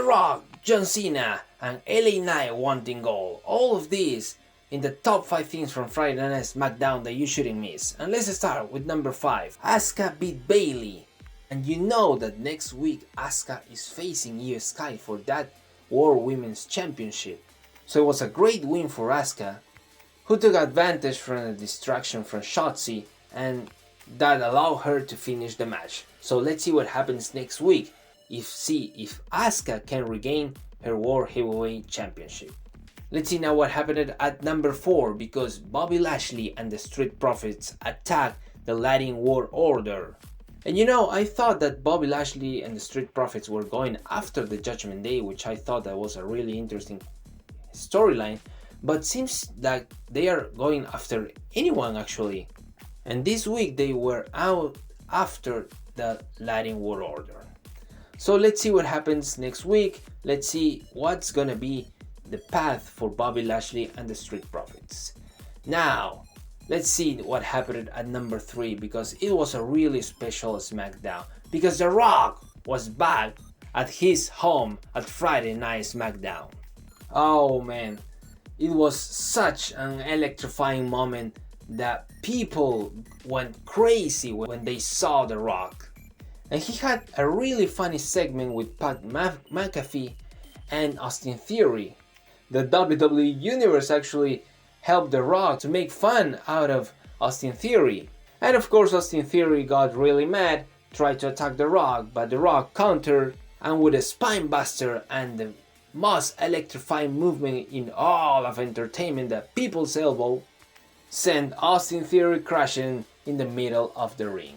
The Rock, John Cena, and LA Knight wanting gold. All of these in the top 5 things from Friday Night Smackdown that you shouldn't miss. And let's start with number 5. Asuka beat Bayley. And you know that next week Asuka is facing Io Sky for that World Women's Championship. So it was a great win for Asuka, who took advantage from a distraction from Shotzi, and that allowed her to finish the match. So let's see what happens next week if Asuka can regain her World Heavyweight Championship. Let's see now what happened at number 4, because Bobby Lashley and the Street Profits attacked the Latin World Order. And you know, I thought that Bobby Lashley and the Street Profits were going after the Judgment Day, which I thought that was a really interesting storyline, but seems like they are going after anyone actually. And this week they were out after the Latin World Order. So let's see what happens next week. Let's see what's gonna be the path for Bobby Lashley and the Street Profits. Now, let's see what happened at number 3, because it was a really special SmackDown. Because The Rock was back at his home at Friday Night SmackDown. Oh man, it was such an electrifying moment that people went crazy when they saw The Rock. And he had a really funny segment with Pat McAfee and Austin Theory. The WWE Universe actually helped The Rock to make fun out of Austin Theory. And of course Austin Theory got really mad, tried to attack The Rock, but The Rock countered, and with a spine buster and the most electrifying movement in all of entertainment, the People's Elbow, sent Austin Theory crashing in the middle of the ring.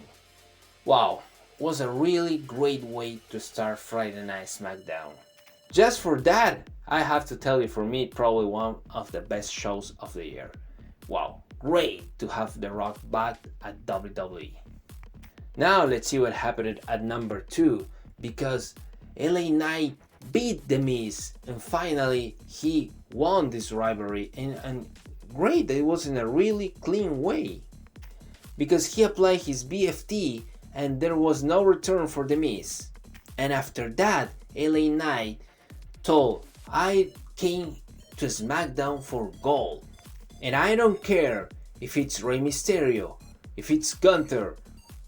Wow, was a really great way to start Friday Night SmackDown. Just for that, I have to tell you, for me, probably one of the best shows of the year. Wow, great to have The Rock back at WWE. Now let's see what happened at number 2, because LA Knight beat The Miz, and finally he won this rivalry, and great, it was in a really clean way, because he applied his BFT and there was no return for The Miz. And after that, LA Knight told, I came to SmackDown for gold, and I don't care if it's Rey Mysterio, if it's Gunther,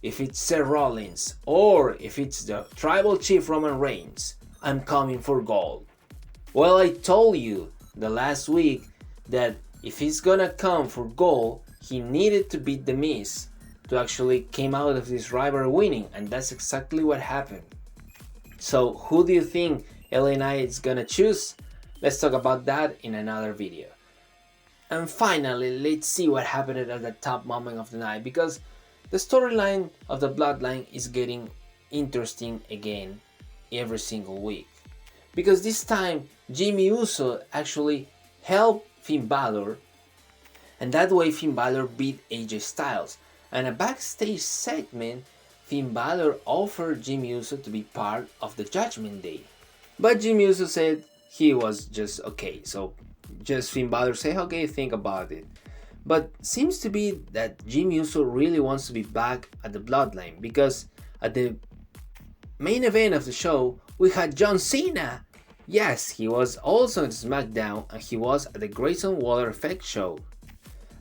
if it's Seth Rollins, or if it's the Tribal Chief Roman Reigns, I'm coming for gold. Well, I told you the last week that if he's gonna come for gold, he needed to beat The Miz to actually came out of this rivalry winning, and that's exactly what happened. So who do you think LA Knight is gonna choose? Let's talk about that in another video. And finally, let's see what happened at the top moment of the night, because the storyline of the Bloodline is getting interesting again every single week. Because this time Jimmy Uso actually helped Finn Balor, and that way Finn Balor beat AJ Styles. And a backstage segment, Finn Balor offered Jimmy Uso to be part of the Judgment Day. But Jimmy Uso said he was just okay, so just Finn Balor said, okay, think about it. But seems to be that Jimmy Uso really wants to be back at the Bloodline, because at the main event of the show, we had John Cena. Yes, he was also at SmackDown, and he was at the Grayson Waller Effect show.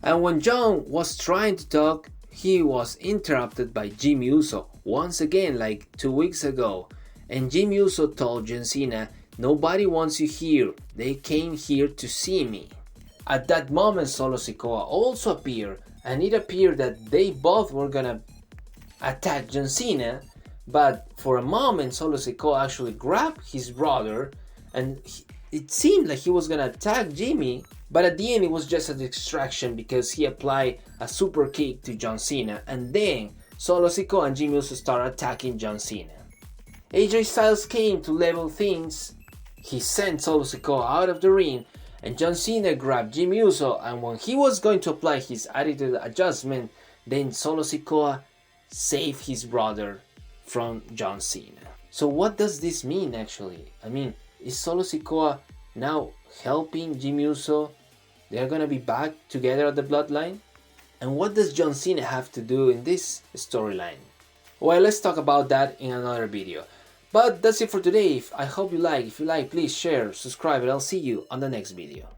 And when John was trying to talk, he was interrupted by Jimmy Uso once again, like 2 weeks ago. And Jimmy Uso told John Cena, nobody wants you here, they came here to see me. At that moment, Solo Sikoa also appeared, and it appeared that they both were gonna attack John Cena, but for a moment Solo Sikoa actually grabbed his brother, and it seemed like he was gonna attack Jimmy, but at the end it was just a distraction because he applied a super kick to John Cena, and then Solo Sikoa and Jimmy Uso started attacking John Cena. AJ Styles came to level things. He sent Solo Sikoa out of the ring, and John Cena grabbed Jimmy Uso, and when he was going to apply his attitude adjustment, then Solo Sikoa saved his brother from John Cena. So what does this mean actually? I mean, is Solo Sikoa now helping Jimmy Uso? They're gonna be back together at the Bloodline? And what does John Cena have to do in this storyline? Well, let's talk about that in another video. But that's it for today. I hope you like. If you like, please share, subscribe, and I'll see you on the next video.